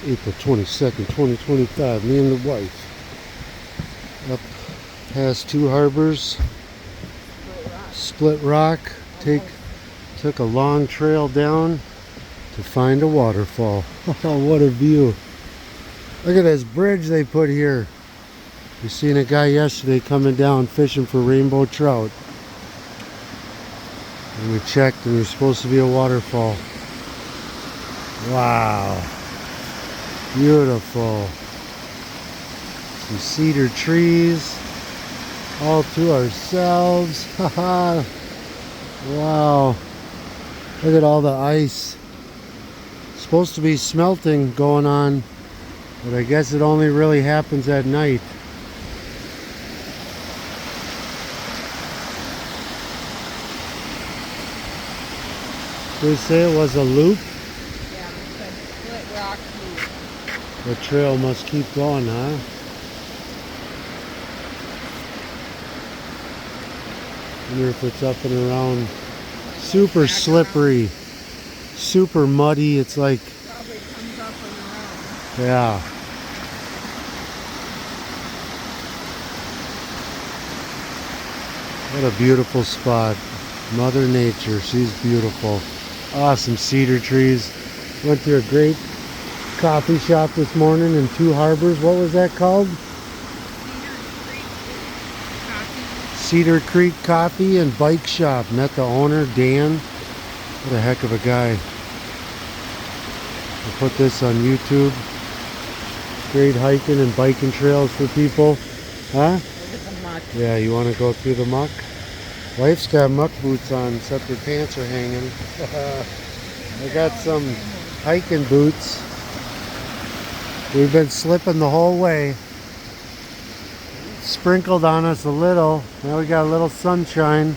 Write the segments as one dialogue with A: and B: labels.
A: April 22nd, 2025. Me and the wife up past two harbors, Split Rock. Took a long trail down to find a waterfall. Oh, what a view. Look at this bridge they put here. We seen a guy yesterday coming down fishing for rainbow trout. And we checked and there's supposed to be a waterfall. Wow. Beautiful. Some cedar trees. All to ourselves. Haha. Wow. Look at all the ice. It's supposed to be smelting going on, but I guess it only really happens at night. They say it was a loop.
B: Yeah, it's a split rock loop.
A: The trail must keep going, huh? Wonder if it's up and around. Super slippery, super muddy. It's like,
B: Probably comes up and around.
A: yeah. What a beautiful spot. Mother Nature, she's beautiful. Awesome cedar trees. Went to a great coffee shop this morning in Two Harbors. What was that called? Cedar Creek Coffee and Bike Shop. Met the owner, Dan. What a heck of a guy. I'll put this on YouTube. Great hiking and biking trails for people. Huh? Yeah, you want to go through the muck? Wife's got muck boots on, except her pants are hanging. I got some hiking boots. We've been slipping the whole way. Sprinkled on us a little. Now we got a little sunshine.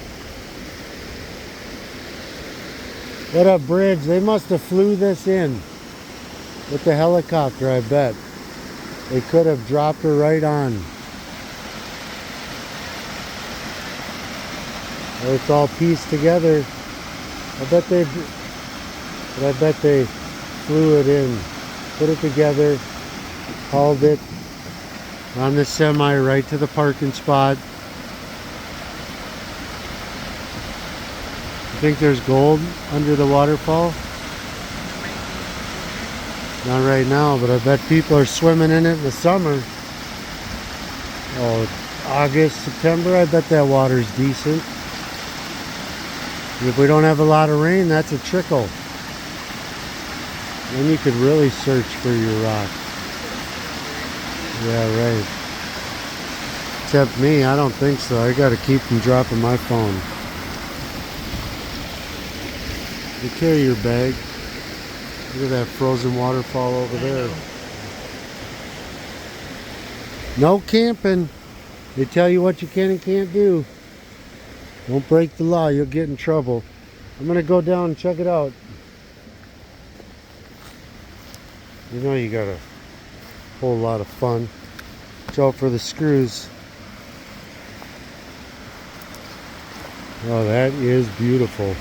A: What a bridge. They must have flew this in with the helicopter, I bet. They could have dropped her right on. It's all pieced together. I bet they flew it in, put it together, hauled it on the semi right to the parking spot. You think there's gold under the waterfall? Not right now, but I bet people are swimming in it in the summer. Oh, August, September, I bet that water's decent. If we don't have a lot of rain, that's a trickle. Then you could really search for your rock. Yeah, right. Except me, I don't think so. I gotta keep from dropping my phone. You carry your bag. Look at that frozen waterfall over there. No camping. They tell you what you can and can't do. Don't break the law, you'll get in trouble. I'm gonna go down and check it out. You know you got a whole lot of fun. Watch out for the screws. Oh, that is beautiful.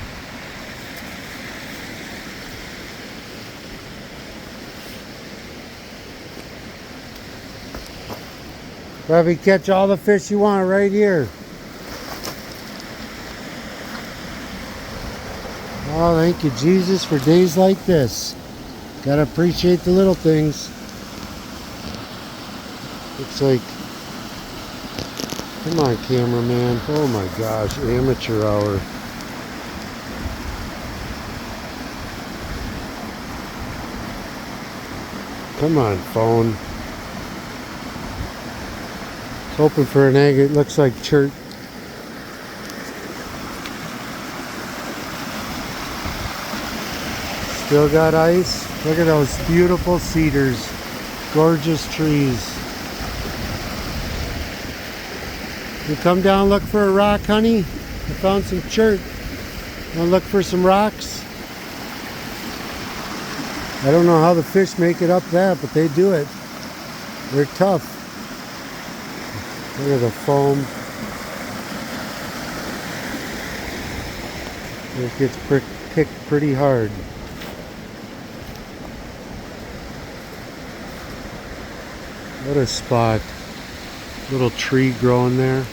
A: Probably catch all the fish you want right here. Oh, thank you, Jesus, for days like this. Gotta appreciate the little things. Looks like, come on, cameraman. Oh my gosh, amateur hour. Come on, phone. It's hoping for an egg. It looks like church. Still got ice. Look at those beautiful cedars. Gorgeous trees. You come down, look for a rock, honey. I found some chert. Want to look for some rocks? I don't know how the fish make it up that, but they do it. They're tough. Look at the foam. It gets picked pretty hard. What a spot. Little tree growing there.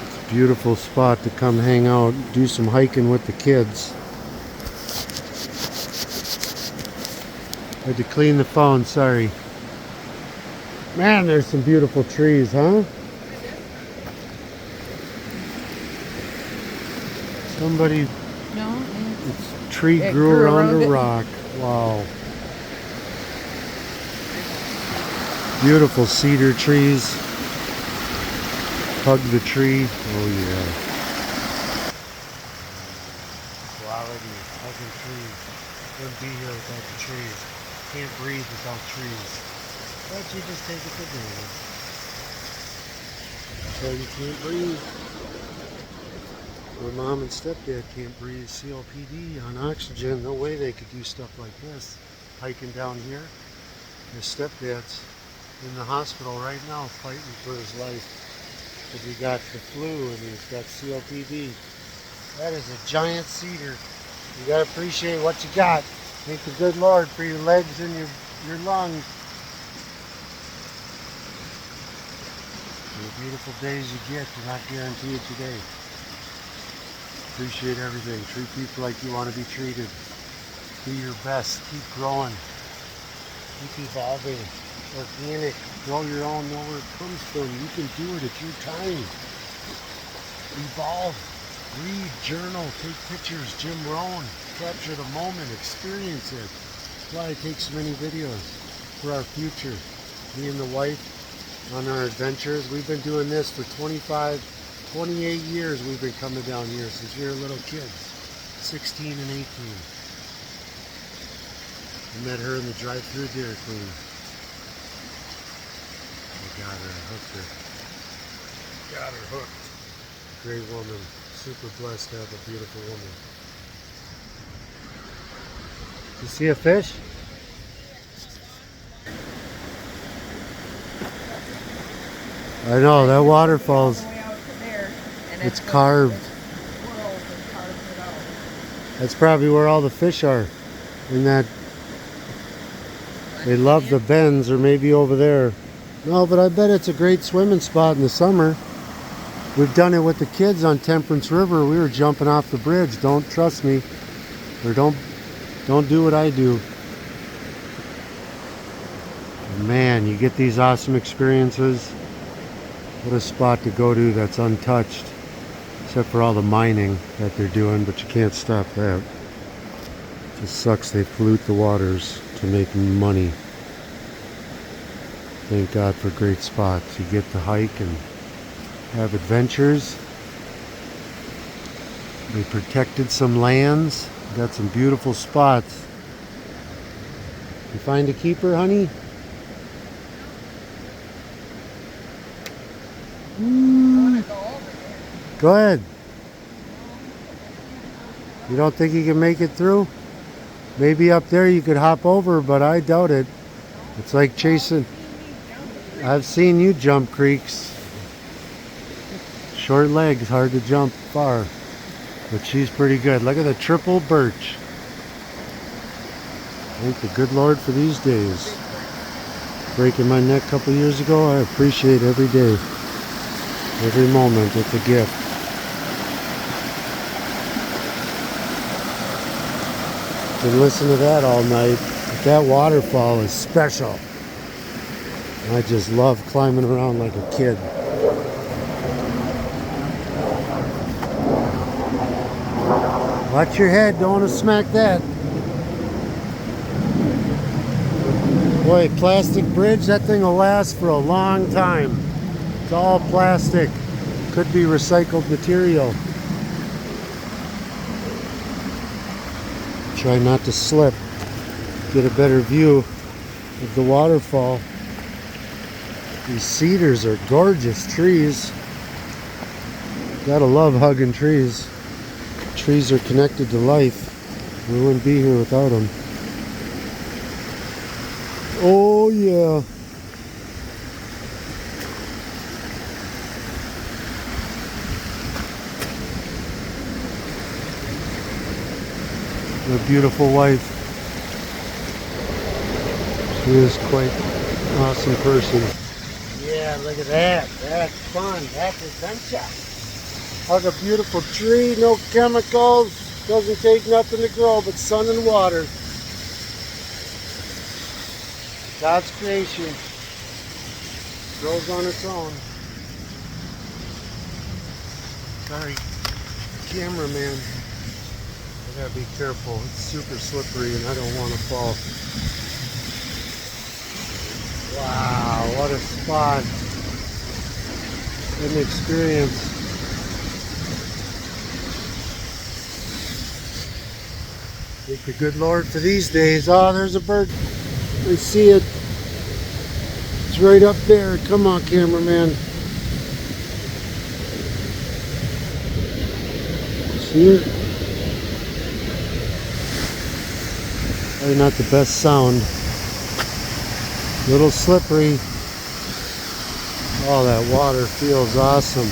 A: It's a beautiful spot to come hang out, do some hiking with the kids. I had to clean the phone, sorry. Man, there's some beautiful trees, huh? Somebody,
B: No.
A: its tree
B: It
A: grew
B: grew
A: around
B: around
A: a
B: it.
A: rock. Wow. Beautiful cedar trees. Hug the tree. Oh yeah. Quality, hugging trees. Wouldn't be here without the trees. Can't breathe without trees. But you just take it for granted. So you can't breathe. My mom and stepdad can't breathe COPD on oxygen. No way they could do stuff like this. Hiking down here. Their stepdad's in the hospital right now fighting for his life because he got the flu and he's got COPD. That is a giant cedar. You got to appreciate what you got. Thank the good Lord for your legs and your lungs. The beautiful days you get, you're not guaranteed today. Appreciate everything. Treat people like you want to be treated. Be your best. Keep growing. Keep evolving. Organic. Grow your own. Know where it comes from. You can do it at your time. Evolve. Read. Journal. Take pictures. Jim Rohn. Capture the moment. Experience it. That's why I take so many videos. For our future. Me and the wife on our adventures. We've been doing this for 28 years. We've been coming down here since we were little kids. 16 and 18. I met her in the drive-thru Dairy Queen. I got her, hooked her. Got her hooked. Great woman. Super blessed to have a beautiful woman. You see a fish? I know, that waterfall's,
B: All the way out to there, and
A: it's
B: that's
A: carved.
B: the squirrels have carved it out.
A: That's probably where all the fish are. In that, they love the bends, or maybe over there. No, but I bet it's a great swimming spot in the summer. We've done it with the kids on Temperance River. We were jumping off the bridge. Don't trust me, or don't do what I do. Man, you get these awesome experiences. What a spot to go to that's untouched, except for all the mining that they're doing, but you can't stop that. It just sucks they pollute the waters to make money. Thank God for great spots. You get to hike and have adventures. They protected some lands. Got some beautiful spots. You find a keeper, honey? Go ahead. You don't think you can make it through? Maybe up there you could hop over, but I doubt it. It's like chasing. I've seen you jump creeks. Short legs, hard to jump far. But she's pretty good. Look at the triple birch. Thank the good Lord for these days. Breaking my neck a couple years ago, I appreciate every day. Every moment, it's a gift. Can listen to that all night. But that waterfall is special. I just love climbing around like a kid. Watch your head, don't want to smack that. Boy, plastic bridge, that thing will last for a long time. It's all plastic. Could be recycled material. Try not to slip. Get a better view of the waterfall. These cedars are gorgeous trees. Gotta love hugging trees. Trees are connected to life. We wouldn't be here without them. Oh yeah. A beautiful wife. He is quite an awesome person. Yeah, look at that. That's fun. That's adventure. Hug a beautiful tree, no chemicals. Doesn't take nothing to grow but sun and water. God's creation grows on its own. Sorry, cameraman. I gotta be careful. It's super slippery and I don't want to fall. Wow, what a spot. What an experience. Thank the good Lord for these days. Oh, there's a bird. I see it. It's right up there. Come on, cameraman. See it? Probably not the best sound. Little slippery. Oh, that water feels awesome.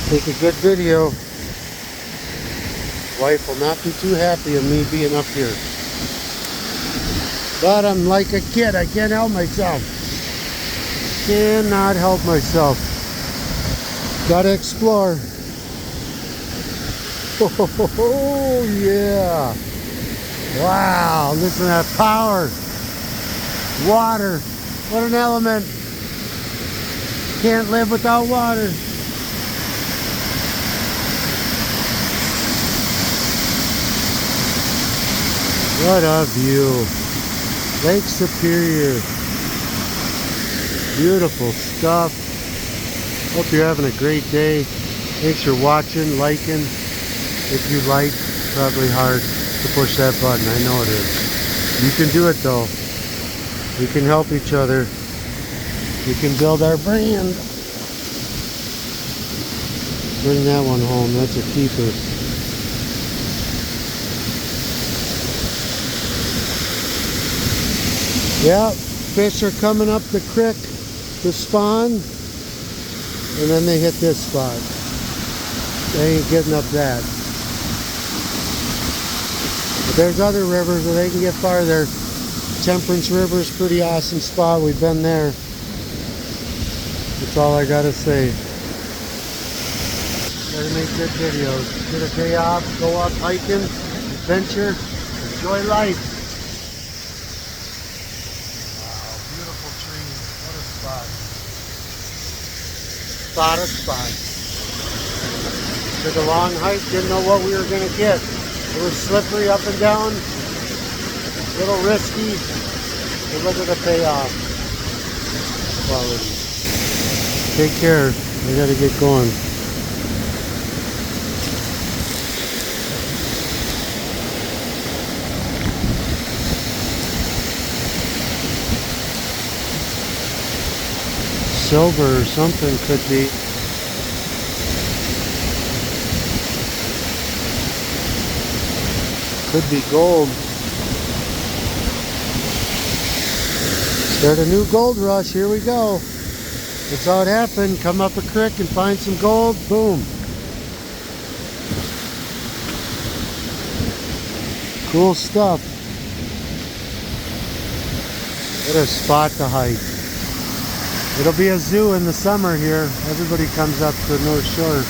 A: Take a good video. Wife will not be too happy of me being up here. But I'm like a kid. I can't help myself. Cannot help myself. Gotta explore. Oh, yeah. Wow, listen to that power. Water. What an element. Can't live without water. What a view. Lake Superior. Beautiful stuff. Hope you're having a great day. Thanks for watching, liking. If you like, probably hard to push that button. I know it is. You can do it though. We can help each other. We can build our brand. Bring that one home. That's a keeper. Yeah, fish are coming up the creek to spawn, and then they hit this spot. They ain't getting up that. But there's other rivers where they can get farther. Temperance River is a pretty awesome spot. We've been there. That's all I gotta say. Gotta make good videos. Get a day off, go up hiking, adventure, enjoy life. Spot. Took a long hike, didn't know what we were going to get. It was slippery up and down, a little risky, but look at the payoff. Quality. Take care, I got to get going. Silver or something could be. Could be gold. Start a new gold rush. Here we go. That's how it happened. Come up a creek and find some gold. Boom. Cool stuff. What a spot to hike. It'll be a zoo in the summer here. Everybody comes up to the North Shore.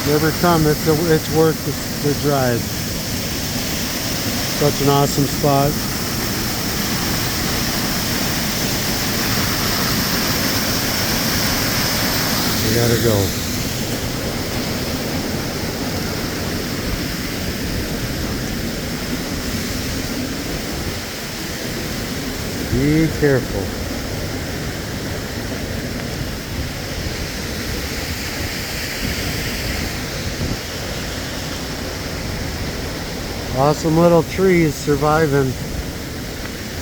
A: Never come, it's worth the drive. Such an awesome spot. We gotta go. Be careful. Awesome little trees surviving.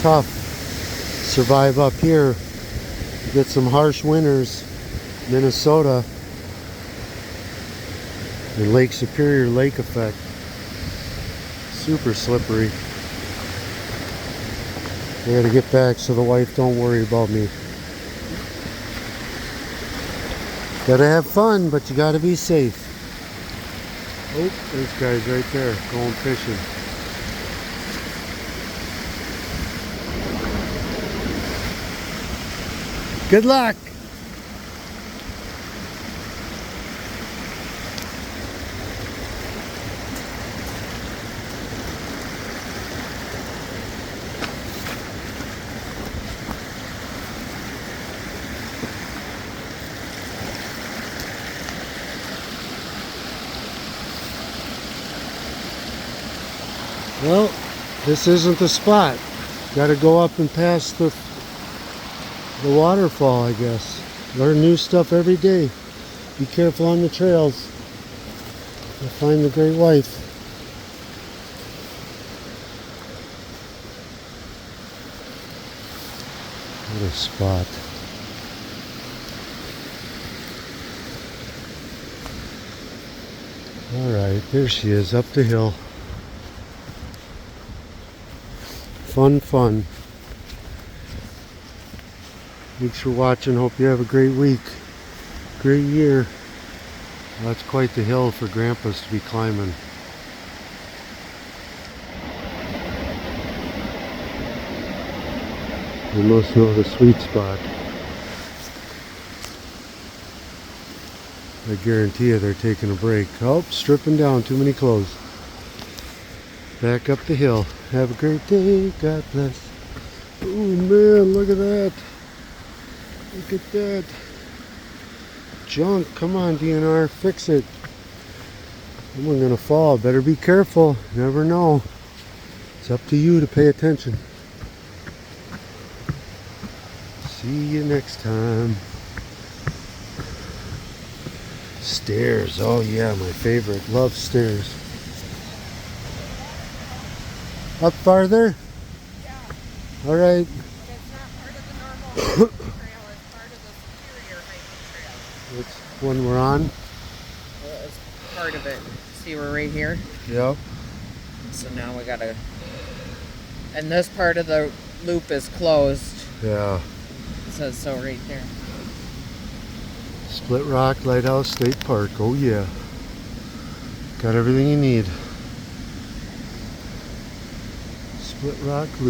A: Tough. Survive up here. Get some harsh winters. Minnesota. The Lake Superior lake effect. Super slippery. I gotta get back so the wife don't worry about me. Gotta have fun, but you gotta be safe. Oh, there's guys right there going fishing. Good luck. Well, this isn't the spot. Got to go up and past the waterfall, I guess. Learn new stuff every day. Be careful on the trails. You'll find the great white. What a spot. Alright, there she is, up the hill. Fun, fun. Thanks for watching. Hope you have a great week. Great year. That's quite the hill for grandpas to be climbing. They must know the sweet spot. I guarantee you they're taking a break. Oh, stripping down. Too many clothes. Back up the hill. Have a great day. God bless. Oh man, look at that. Look at that. Junk. Come on, DNR. Fix it. Someone's gonna fall. Better be careful. Never know. It's up to you to pay attention. See you next time. Stairs. Oh yeah, my favorite. Love stairs. Up farther?
B: Yeah.
A: All right.
B: But it's not part of the normal hiking trail. It's part of the superior hiking trail.
A: Which one we're on?
B: Well, it's part of it. See, we're right here.
A: Yep.
B: So now we gotta. And this part of the loop is closed.
A: Yeah.
B: It says so right there.
A: Split Rock Lighthouse State Park. Oh yeah. Got everything you need. Split Rock Loop.